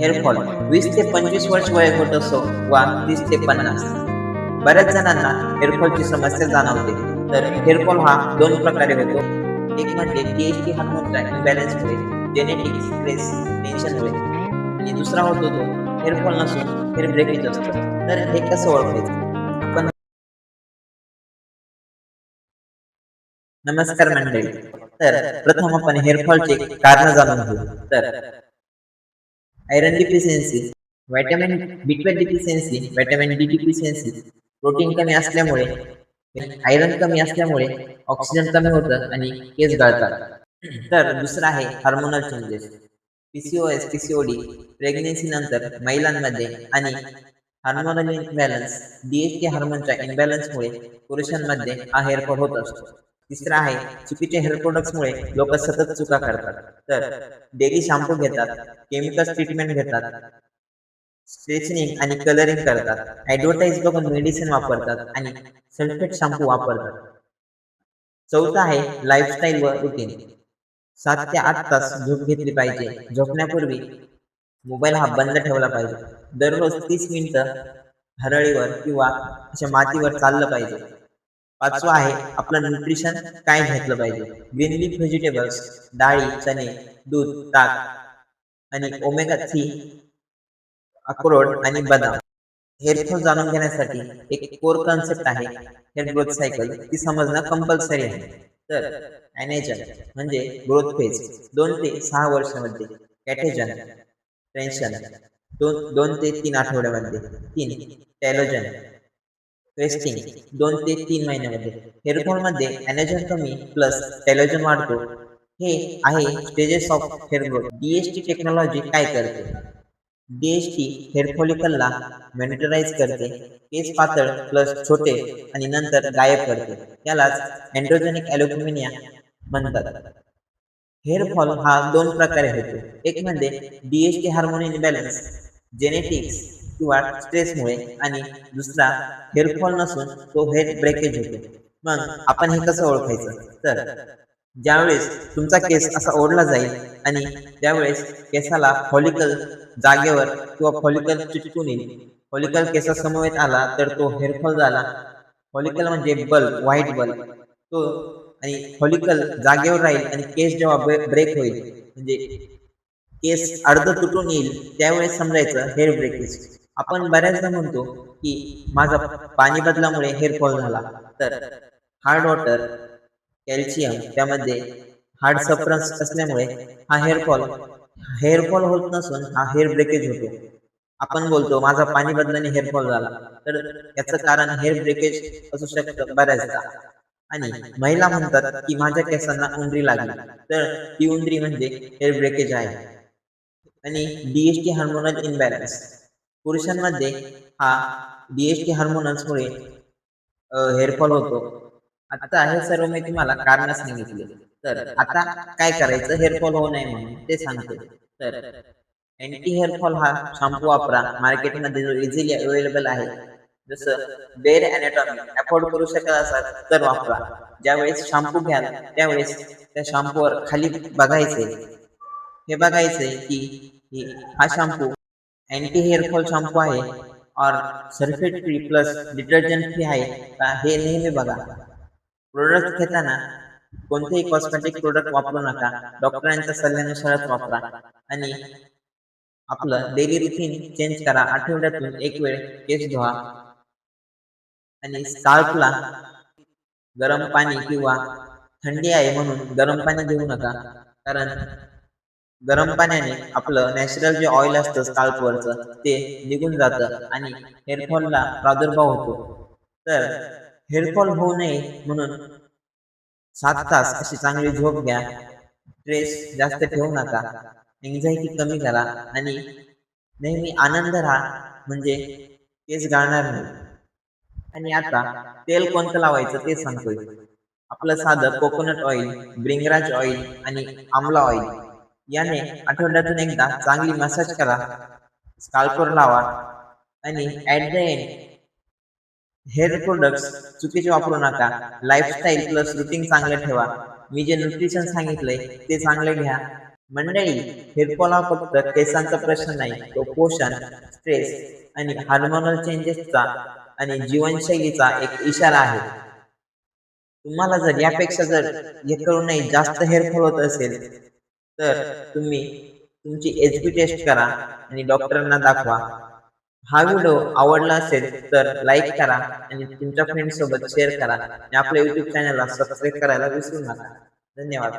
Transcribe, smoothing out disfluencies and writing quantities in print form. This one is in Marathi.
हेअरफॉल 20 ते 25 वर्ष वय होत असो वा 30 ते 50. बऱ्याच जणांना हेअरफॉलची समस्या जाणवते. तर हेअरफॉल हा दोन प्रकारे होतो. एक म्हणजे टी हार्मोनच्या इम्बॅलन्समुळे, जेनेटिक स्ट्रेस, टेन्शनमुळे आणि दुसरा होतो तो हेअरफॉल नसून हेअर ब्रेकेज असतं. तर हे कसं ओळखायचं? आपण नमस्कार मंडळी. तर प्रथम आपण हेअरफॉलचे कारण जाणून घेऊ. तर iron deficiency, vitamin B12 deficiency, vitamin D deficiency, protein कमी असल्यामुळे, आयरन कमी असल्यामुळे ऑक्सिजन कमी होतं आणि केस गळतात. तर दुसरं आहे hormonal changes. PCOS, PCOD, pregnancy नंतर महिलांमध्ये आणि हार्मोनल इम्बॅलन्स, DHT हार्मोनच्या इम्बॅलन्समुळे पुरुषांमध्ये हा हेअरफॉल होत असतो. तिसरं आहे चुकीचे हेअर प्रोडक्ट्समुळे लोक सतत चुका करतात. तर डेली शॅम्पू घेतात, केमिकल ट्रीटमेंट घेतात, स्ट्रेचनिंग आणि कलरिंग करतात, ॲडव्हर्टाइज बघून मेडिसिन वापरतात आणि सल्फेट शॅम्पू वापरतात. चौथं आहे लाईफस्टाईल व रुटीन. 7 ते 8 तास झोप घेतली पाहिजे. झोपण्यापूर्वी मोबाईल हा बंद ठेवला पाहिजे. दररोज 30 मिनिटं हरळीवर किंवा अशा मातीवर चाललं पाहिजे. पाचवं आहे आपलं न्यूट्रिशन काय घेतलं पाहिजे. ग्रीन लीफ व्हेजिटेबल्स, डाळी, चणे, दूध, ताक आणि ओमेगा 3, अक्रोड आणि बदाम. हेअरफॉल जाणून घेण्यासाठी एक कोर कन्सेप्ट आहे हेअर ग्रोथ सायकल, ती समजणं कंपल्सरी आहे. तर ॲनेजन म्हणजे ग्रोथ फेज 2 ते 6 वर्षामध्ये, कॅटेजन टेन्शन 2 ते 3 आठवड्यामध्ये, 3 टेलोजन रेस्टिंग 2 ते 3 महिन्यामध्ये. हेअरफॉलमध्ये ॲनेजन कमी प्लस टेलोजन वाढतो. हे आहे stages of hair growth. DHT technology काय करते? DHT हेअर फॉलिकलला मॉनिटराइज करते, केस पातळ प्लस छोटे आणि नंतर गायब करते. यालाच एंड्रोजेनिक ॲलोपेनिया म्हणतात. हेअर फॉल हा दोन प्रकारे होतो. एक म्हणजे DHT हार्मोन इम्बॅलन्स, जेनेटिक्स किंवा स्ट्रेसमुळे आणि दुसरा हेअर फॉल नसून तो हेअर ब्रेकेज होतो. मग आपण हे कसं ओळखायचं? तर ज्यावेळेस तुमचा केस असा ओढला जाईल आणि त्यावेळेस केसाला फॉलिकल जागेवर किंवा फॉलिकल चिटकून येईल. फॉलिकल केसासमवेत आला तर तो हेअरफॉल झाला. फॉलिकल म्हणजे बल्ब, व्हाईट बल्ब तो, आणि फॉलिकल जागेवर राहील आणि केस जेव्हा ब्रेक होईल म्हणजे केस अर्ध तुटून येईल त्यावेळेस समजायचं हेअर ब्रेकेज. आपण बऱ्याचदा म्हणतो की माझा पाणी बदलामुळे हेअरफॉल झाला. तर हार्ड वॉटर, कॅल्शियम त्यामध्ये हार्ड सफरन्स असल्यामुळे हा हेअरफॉल होत नसून हा हेअर ब्रेकेज होतो. आपण बोलतो माझा पाणी बदलाने हेअरफॉल झाला, तर याचं कारण हेअर ब्रेकेज असू शकतं बऱ्याचदा. आणि महिला म्हणतात की माझ्या केसांना उंदरी लागली, तर ती उंदरी म्हणजे हेअर ब्रेकेज आहे. आणि DHT हार्मोनल इम्बॅलन्स पुरुषांमध्ये हा DHT हार्मोनल्समुळे हेअरफॉल होतो. आता हे सर्व मी तुम्हाला कारण सांगितले. तर आता काय करायचं हेअरफॉल होऊ नये म्हणून ते सांगतो. तर अँटी हेअरफॉल हा शॅम्पू वापरा. मार्केटमध्ये जो इझिली अवेलेबल आहे. जसं बेअर अॅनाटॉमी अफोर्ड करू शकत असाल तर वापरा. ज्यावेळेस शॅम्पू घ्याल त्यावेळेस त्या शॅम्पूवर खाली बघायचंय. हे बघायचंय की हा शॅम्पू अँटी हेअरफॉल शॅम्पू आहे और sulphate free plus detergent free आहे का हे नेहमी बघा. प्रोडक्ट घेताना कोणतेही कॉस्मेटिक प्रोडक्ट वापरू नका. डॉक्टरांच्या सल्ल्यानुसारच वापरा आणि आपलं डेली रुटीन चेंज करा. आठवड्यातून एक वेळ केस धुवा आणि स्काल्पला गरम पाणी किंवा थंडी आहे म्हणून गरम पाणी घेऊ नका. कारण गरम पाण्याने आपलं नॅचरल जे ऑइल असतं स्काल्पवरचं ते निघून जातं आणि हेअरफॉलला प्रादुर्भाव होतो. तर हेअरफॉल होऊ नये म्हणून 7 तास अशी चांगली झोप घ्या. स्ट्रेस जास्त ठेवू नका. एन्झायटी कमी करा आणि नेहमी आनंद राहा म्हणजे केस गळणार नाही. आणि आता तेल कोणतं लावायचं ते सांगतोय. आपलं साधं कोकोनट ऑइल, ब्रिंगराज ऑइल आणि आमला ऑइल याने आठवड्यातून एकदा चांगली मसाज करा. स्काल्पवर लावा आणि at the end hair products चुकीचे वापरू नका. लाईफस्टाईल प्लस रुटीन चांगलं ठेवा. मी जे न्यूट्रिशन सांगितलंय ते चांगलं घ्या. मंडळी, हेअरफॉल हा फक्त केसांचा प्रश्न नाही, तो पोषण, स्ट्रेस आणि हार्मोनल चेंजेसचा आणि जीवनशैलीचा एक इशारा आहे. तुम्हाला जर यापेक्षा जर हे करूनही जास्त हेअरफॉल होत असेल, तर तुम्ही तुमची एच-बी टेस्ट करा आणि डॉक्टरांना दाखवा. हा व्हिडिओ आवडला असेल तर लाईक करा आणि तुमच्या फ्रेंड्ससोबत शेअर करा आणि आपल्या YouTube चॅनलला सबस्क्राईब करायला विसरू नका. धन्यवाद.